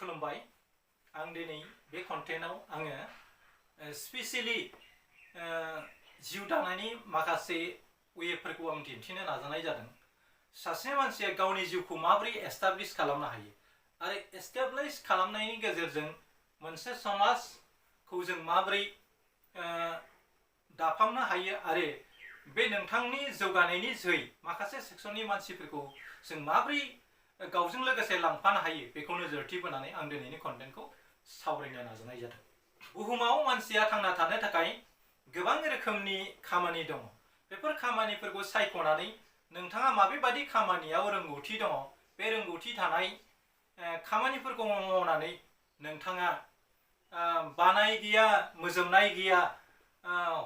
खुलुमबाय आं दिनै बे कन्टेन्टआव आङो स्पेशली जिउ दानायनि माखासे वेफोरखौ आं दिन्थिनो नाजानाय जादों। सासे मानसिया गावनि जिउखौ माबोरै एस्टाब्लिश खालामनो हायो आरो एस्टाब्लिश खालामनायनि गेजेरजों मोनसे समाजखौ जों माबोरै दाफामनो हायो आरो बे नोंथांनि जौगानायनि जोहै माखासे सेक्सननि मानसिफोरखौ जों माबोरै गावजों लोगोसे लांफानो हायो बेखौ नोजोरथि बोनानै आं दिनैनि कन्टेन्टखौ सावरायनो नाजानाय जादों। बुहुमाव मानसिया थांना थानो थाखाय गोबां रोखोमनि खामानि दङ। बेफोर खामानिफोरखौ सायख'नानै नोंथाङा माबेबादि खामानियाव रोंगौथि दङ बे रोंगौथि थानाय खामानिफोरखौ मावनानै नोंथाङा बानाय गैया मोजोमनाय गैया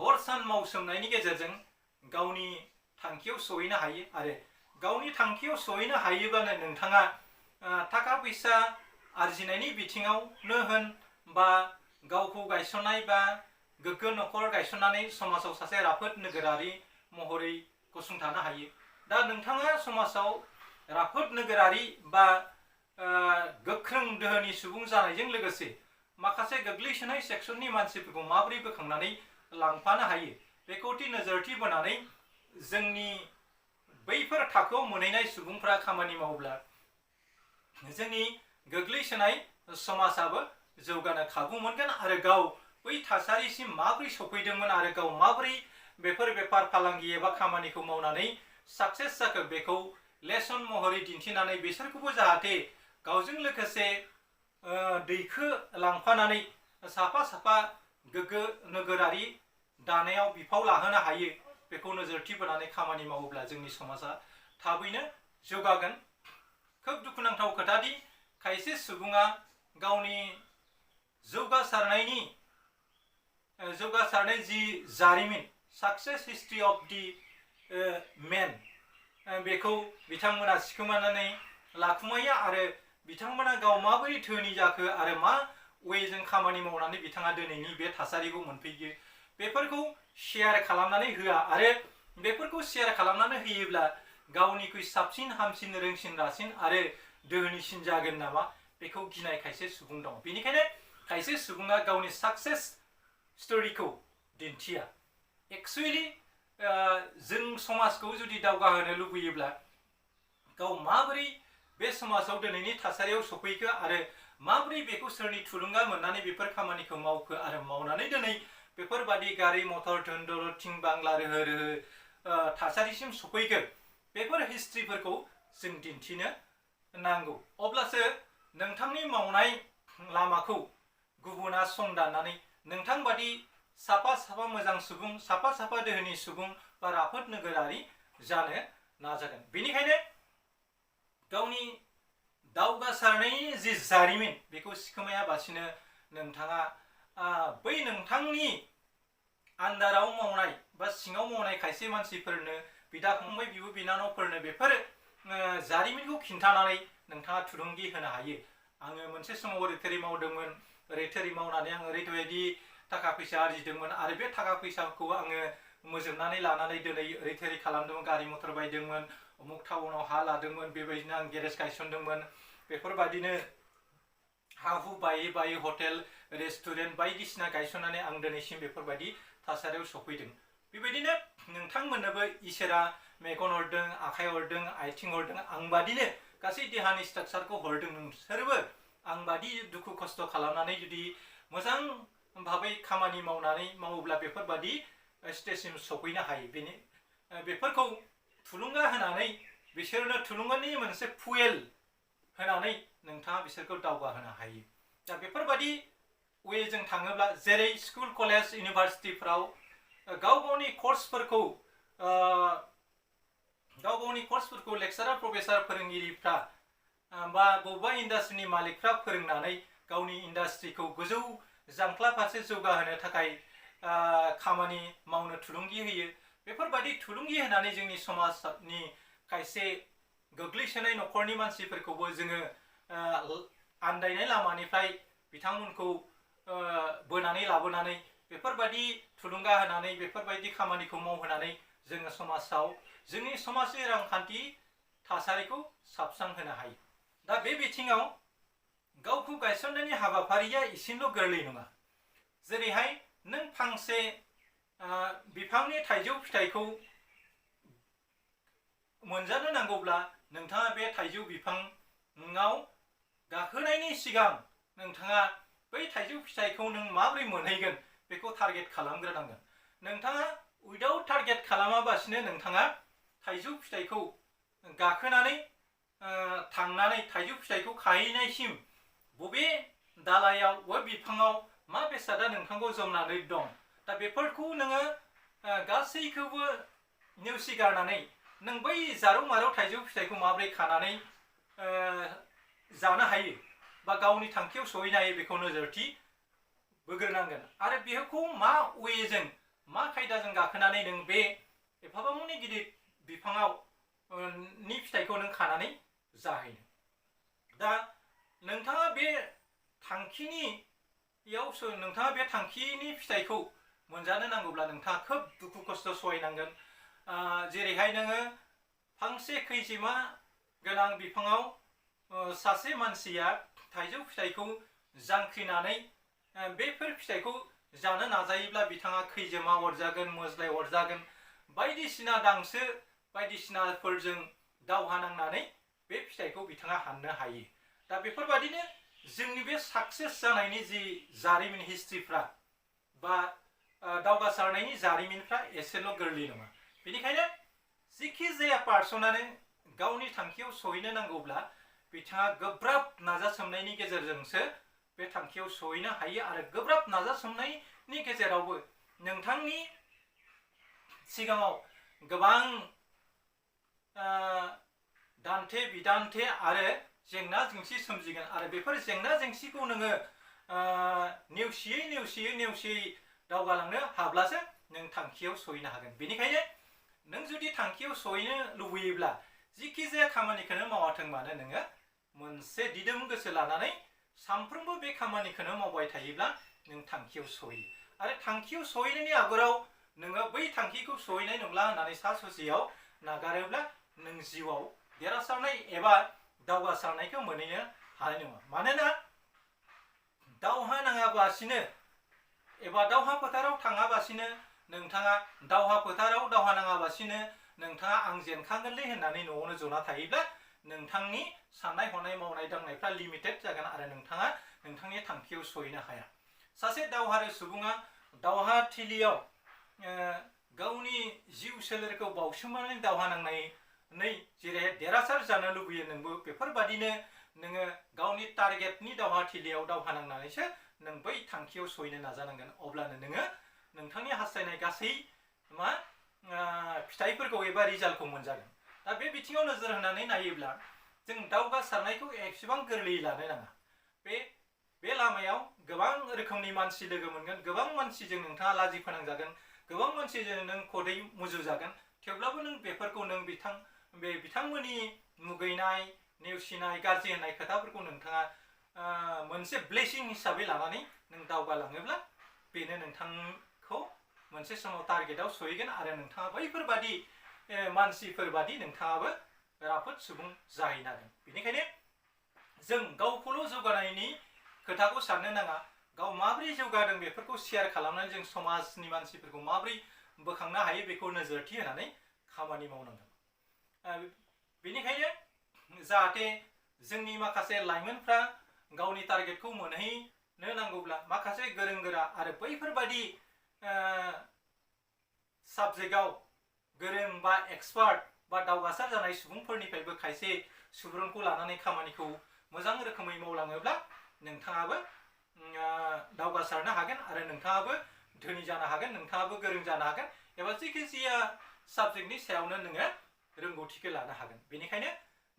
हर सान मावसोमनायनि गेजेरजों गावनि थांखियाव सहैनो हायो आरो गावनि थांखियाव सहैनो हायोब्लानो नोंथाङा थाखा फैसा आरजिनायनि बिथिङावनो होन बा गावखौ गायसननाय बा गोग्गो न'खर गायसननानै समाजाव सासे राफोद नोगोरारि महरै गसंथानो हायो। दा नोंथाङा समाजाव राफोद नोगोरारि बा गोख्रों दोहोनि सुबुं जानायजों लोगोसे माखासे गोग्लैसोनाय सेक्सननि मानसिफोरखौ माबोरै बोखांनानै लांफानो हायो बेखौ नोजोरथि बोनानै जोंनि बैफोर थाखोआव मोनहैनाय सुबुंफ्रा खामानि मावोब्ला जोंनि गोग्लैसोनाय समाजाबो जौगानो खाबु मोनगोन आरो गाव बै थासारिसिम माबोरै सफैदोंमोन आरो गाव माबोरै बेफोर बेफार फालांगि एबा खामानिखौ मावनानै साक्सेस जाखो बेखौ लेसन महरै दिन्थिनानै बिसोरखौबो जाहाथे गावजों लोगोसे दैखो लांफानानै साफा साफा गोग्गो नोगोरारि दानायाव बिफाव लाहोनो हायो बेखौ नोजोरथि बोनानै खामानि मावोब्ला जोंनि समाजा थाबैनो जौगागोन। खोब दुखुनांथाव खोथादि खायसे सुबुङा गावनि जौगासारनाय जि जारिमिन साक्सेस हिस्ट्रि अफ दि मेन बेखौ बिथांमोना सिखोमानानै लाखुमायो आरो बिथांमोना गाव माबोरै धोनि जाखो आरो मा वेजों खामानि मावनानै बिथाङा दिनैनि बे थासारिखौ मोनफैयो बेफोरखौ शेयार खालामनानै होआ आरो बेफोरखौ शेयार खालामनानै होयोब्ला गावनिख्रुइ साबसिन हामसिन रोंसिन रासिन आरो दोहोनिसिन जागोन नामा बेखौ गिनाय खायसे सुबुं दं। बेनिखायनो खायसे सुबुङा गावनि साक्सेस स्टोरिखौ दिन्थिया। एक्सुवेलि जों समाजखौ जुदि दावगाहोनो लुबैयोब्ला गाव माबोरै बे समाजाव दिनैनि थासारियाव सफैखो आरो माबोरै बेखौ सोरनि थुलुंगा मोननानै बेफोर खामानिखौ मावखो आरो मावनानै दिनै बेफोरबादि गारि मटर धोन दौलत थिं बांला रोहो रोहो थासारिसिम सफैखो बेफोर हिस्ट्रिफोरखौ जों दिन्थिनो नांगौ। अब्लासो नोंथांनि मावनाय लामाखौ गुबुना संदाननानै नोंथां बादि साफा साफा मोजां सुबुं साफा साफा दोहोनि सुबुं बा राफोद नोगोरारि जानो नाजागोन। बेनिखायनो गावनि दावगासारनायनि जि जारिमिन बेखौ सिखोमायाबासिनो नोंथाङा बै नोंथांनि आन्दाराव मावनाय बा सिङाव मावनाय खायसे मानसिफोरनो बिदा फंबाय बिब' बिनानावफोरनो बेफोर जारिमिनखौ खिन्थानानै नोंथाङा थुलुंगि होनो हायो। आङो मोनसे समाव ओरै मावदोंमोन ओरै मावनानै आं ओरैबायदि थाखा फैसा आरजिदोंमोन आरो बे थाखा फैसाखौ आङो मोजोमनानै लानानै दिनै ओरै खालामदोंमोन गारि मटर बायदोंमोन अमुक टाउनाव हा लादोंमोन बेबायदिनो आं गेरेज गायसनदोंमोन बेफोरबायदिनो हा हु बायै बायै हटेल रेस्टुरेन्ट बायदिसिना गायसननानै आं दिनैसिम बेफोरबायदि थासारियाव सफैदों। बेबायदिनो नोंथांमोननोबो इसोरा मेगन हरदों आखाइ हरदों आथिं हरदों आंबादिनो गासै देहानि स्ट्राक्चारखौ हरदों। नोंसोरबो आंबादि दुखु खस्थ' खालामनानै जुदि मोजां भाबै खामानि मावोब्ला बेफोरबादि स्टेजसिम सफैनो हायो। बेफोरखौ थुलुंगा होनानै बिसोरनो थुलुंगानि मोनसे फुयेल होनानै नोंथाङा बिसोरखौ दावगाहोनो हायो। दा बेफोरबादि वेजों थाङोब्ला जेरै स्कुल कलेज इउनिभार्सिटिफ्राव गाव गावनि कर्सफोरखौ लेक्सारार प्रफेसार फोरोंगिरिफ्रा बा बबेबा इन्डास्ट्रिनि मालिकफ्रा फोरोंनानै गावनि इन्डास्ट्रिखौ गोजौ जांख्ला फारसे जौगाहोनो थाखाय खामानि मावनो थुलुंगि होयो। बेफोरबादि थुलुंगि होनानै जोंनि समाजनि खायसे गोग्लैसोनाय न'खरनि मानसिफोरखौबो जोङो आन्दायनाय लामानिफ्राय बिथांमोनखौ बोनानै लाबोनानै बेफोरबायदि थुलुंगा होनानै बेफोरबायदि खामानिखौ मावहोनानै जोङो समाजाव जोंनि समाजनि रांखान्थि थासारिखौ साबस्रांहोनो हायो। दा बे बिथिङाव गावखौ गायसननायनि हाबाफारिया एसेल' गोरलै नङा। जेरैहाय नों फांसे बिफांनि थाइजौ फिथाइखौ मोनजानो नांगौब्ला नोंथाङा बे थाइजौ बिफाङाव गाखोनायनि सिगां नोंथाङा बै थाइजौ फिथाइखौ नों माबोरै मोनहैगोन बेखौ टारगेट खालामग्रोनांगोन। नोंथाङा उइदाउट टारगेट खालामाबासिनो नोंथाङा थाइजौ फिथाइखौ गाखोनानै थांनानै थाइजौ फिथाइखौ खाहैनायसिम बबे दालायाव बबे बिफाङाव मा बेसादा नोंथांखौ जमनानै दं, दा बेफोरखौ नोङो गासैखौबो नेवसिगारनानै नों बै जारौ मारौ थाइजौ फिथाइखौ माबोरै खानानै जानो हायो बा गावनि थांखियाव सहैनो हायो बेखौ नोजोरथि बोग्रोनांगोन। आरो बेखौ मा वेजों मा खायदाजों गाखोनानै नों बे एफाबांनि गिदिर बिफाङाव नि फिथाइखौ नों खानानै जाहैनो। दा नोंथाङा बे थांखिनि फिथाइखौ मोनजानो नांगौब्ला नोंथाङा खोब दुखु खस्थ' सहायनांगोन। जेरैहाय नोङो फांसे खैजिमा गोनां बिफाङाव सासे मानसिया थाइजौ फिथाइखौ जांख्रिनानै बेफोर फिथाइखौ जानो नाजायोब्ला बिथाङा खैजिमा अरजागोन, मोज्लाय अरजागोन, बायदिसिना दांसो बायदिसिनाफोरजों दावहा नांनानै बे फिथाइखौ बिथाङा हाननो हायो। दा बेफोरबादिनो जोंनि बे साक्सेस जानायनि जि जारिमिन हिस्ट्रिफ्रा बा दावगासारनायनि जारिमिनफ्रा एसेल' गोरलै नङा। बेनिखायनो जिखि जाया पार्सनानो गावनि थांखियाव सहैनो नांगौब्ला बिथाङा गोब्राब नाजासोमनायनि गेजेरजोंसो बे थांखियाव सहैनो हायो। आरो गोब्राब नाजासोमनायनि गेजेरावबो नोंथांनि सिगाङाव गोबां दान्थे बिदान्थे आरो जेंना जेंसि सोमजिगोन। आरो बेफोर जेंना जेंसिखौ नोङो नेवसियै दावगालांनो हाब्लासो नों थांखियाव सहैनो हागोन। बेनिखायनो नों जुदि थांखियाव सहैनो लुबैयोब्ला जिखि जाया खामानिखौनो मावाथों मानो नोङो मोनसे दिदोम गोसो लानानै सानफ्रोमबो बे खामानिखौनो मावबाय थायोब्ला नों थांखियाव सहैयो। आरो थांखियाव सहैनायनि आगोलाव नोङो बै थांखिखौ सहैनाय नंला होननानै सा ससेयाव नागारोब्ला नों जिउआव देरहासारनाय एबा दावगासारनायखौ मोनहैनो हानाय नङा। मानोना दावहा नाङाबासिनो एबा दावहा फोथाराव थाङाबासिनो नोंथाङा दावहा नाङाबासिनो नोंथाङा आं जेनखागोनलै होननानै न'आवनो जना थायोब्ला नोंथांनि साननाय हनाय मावनाय दांनायफ्रा लिमिटेड जागोन आरो नोंथाङा नोंथांनि थांखियाव सहैनो हाया। सासे दावहारु सुबुङा दावहाथिलियाव गावनि जिउ सोलेरखौ बावसोमनानै दावहा नांनानै जेरैहाय देरहासार जानो लुबैयो, नोंबो बेफोरबादिनो नोङो गावनि टारगेटनि दावहाथिलियाव दावहा नांनानैसो नों बै थांखियाव सहैनो नाजानांगोन। अब्लानो नोङो नोंथांनि हास्थायनाय गासै फिथाइफोरखौ एबा रिजाल्टखौ मोनजागोन। दा बे बिथिङाव नोजोर होनानै नायोब्ला जों दावगासारनायखौ एसेबां गोरलैयै लानो नाङा। बे लामायाव गोबां रोखोमनि मानसि लोगो मोनगोन, गोबां मानसिजों नोंथाङा लाजि फोनांजागोन, गोबां मानसिजों नों खदै मुजुजागोन। थेवब्लाबो नों बेफोरखौ नों बिथांमोननि मुगैनाय, नेवसिनाय, गाज्रि होननाय खोथाफोरखौ नोंथाङा मोनसे ब्लेसिं हिसाबै लानानै नों दावगालाङोब्ला बेनो नोंथांखौ मोनसे समाव टारगेटआव सहैगोन। आरो नोंथाङा बैफोरबादि मानसिफोरबादि नोंथाङाबो राफोद सुबुं जाहैनो हागोन। बेनिखायनो जों गावखौल' जौगानायनि खोथाखौ साननो नाङा, गाव माबोरै जौगादों बेफोरखौ शेयार खालामनानै जों समाजनि मानसिफोरखौ माबोरै बोखांनो हायो बेखौ नोजोरथि होनानै खामानि मावनांगोन। बेनिखायनो जाहाथे जोंनि माखासे लाइमोनफ्रा गावनि टारगेटखौ मोनहैनो नांगौब्ला माखासे गोरों गोरा आरो बैफोरबादि साबजेक्टआव गोरों बा एक्सपार्ट बा दावगासार जानाय सुबुंफोरनिफ्रायबो खायसे सुबुरुनखौ लानानै खामानिखौ मोजां रोखोमै मावलाङोब्ला नोंथाङाबो दावगासारनो हागोन आरो नोंथाङाबो धोनि जानो हागोन, नोंथाङाबो गोरों जानो हागोन एबा जायखिजाया साबजेक्टनि सायावनो नोङो रोंगौथिखौ लानो हागोन। बेनिखायनो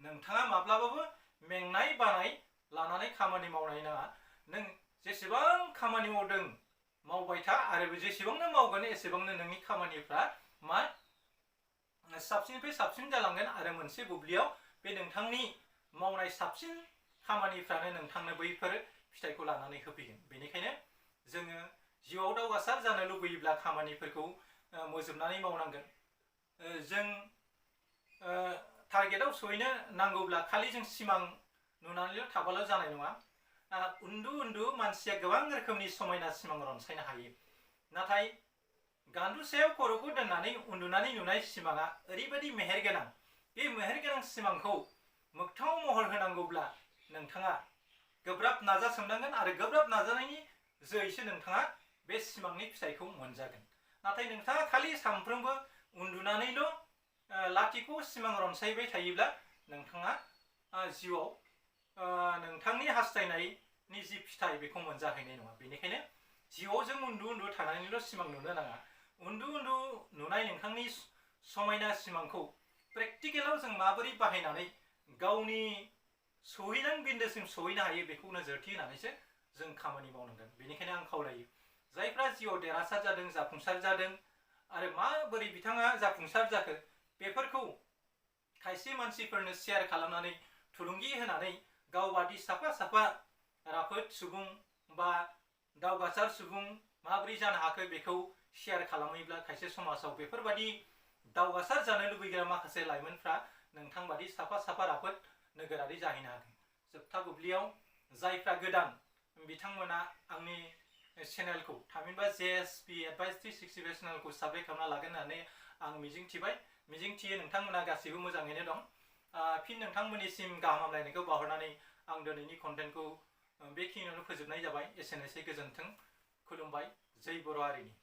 नोंथाङा माब्लाबाबो मेंनाय बानाय लानानै खामानि मावनाय नाङा। नों जेसेबां खामानि मावबाय था आरो जेसेबांनो मावगोन एसेबांनो नोंनि खामानिफ्रा साबसिननिफ्राय साबसिन जालांगोन आरो मोनसे बुब्लियाव बे नोंथांनि मावनाय साबसिन खामानिफ्रानो नोंथांनो बैफोर फिथाइखौ लानानै होफैगोन। बेनिखायनो जोङो जिउआव दावगासार जानो लुबैयोब्ला खामानिफोरखौ मोजोबनानै मावनांगोन। जों टारगेटआव सहैनो नांगौब्ला खालि जों सिमां नुनानैल' थाबाल' जानाय नङा। उन्दु उन्दु मानसिया गोबां रोखोमनि समायना सिमां रनसायनो हायो नाथाय गान्दु सायाव खर'खौ दोननानै उन्दुनानै नुनाय सिमाङा ओरैबायदि मेहेरगोनां बे मेहेरगोनां सिमांखौ मोगथाङाव महर होनांगौब्ला नोंथाङा गोब्राब नाजासोमनांगोन आरो गोब्राब नाजानायनि जोहैसो नोंथाङा बे सिमांनि फिथाइखौ मोनजागोन नाथाय नोंथाङा खालि सानफ्रोमबो उन्दुनानैल' लाथिख' सिमां रनसायबाय थायोब्ला नोंथाङा जिउआव नोंथांनि हास्थायनायनि जि फिथाइ बेखौ मोनजाहैनाय नङा बेनिखायनो जिउआव जों उन्दु उन्दु थानानैल' सिमां नुनो नाङा उन्दु उन्दु नुनाय नोंथांनि समायना सिमांखौ प्रेक्टिकेलाव जों माबोरै बाहायनानै गावनि सहैनां बिन्दोसिम सहैनो हायो बेखौ नोजोरथि होनानैसो जों खामानि मावनांगोन बेनिखायनो आं खावलायो जायफ्रा जिउआव देरहासार जादों जाफुंसार जादों आरो माबोरै बिथाङा जाफुंसार जाखो बेफोरखौ खायसे मानसिफोरनो शेयार खालामनानै थुलुंगि होनानै गावबादि साफा साफा राफोद सुबुं बा दावगासार सुबुं माबोरै जानो हाखो बेखौ शेयार खालामोब्ला खायसे समाजाव बेफोरबादि दावगासार जानो लुबैग्रा माखासे लाइमोनफ्रा नोंथांबादि साफा साफा राफोद नोगोरारि जाहैनो हागोन जोबथा बुब्लियाव जायफ्रा गोदान बिथांमोना आंनि चेनेलखौ थामहिनबा JSP एडभाइस 365 चेनेलखौ साबस्क्राइब खालामना लागोन होननानै आं मिजिंथियो नोंथांमोना गासैबो मोजाङैनो दं फिन नोंथांमोननिसिम गाहाम हामलायनायखौ बावहरनानै आं दिनैनि कन्टेन्टखौ बेखिनियावनो फोजोबनाय जाबाय एसेनोसै गोजोन्थों खुलुमबाय जै बर' हारिनि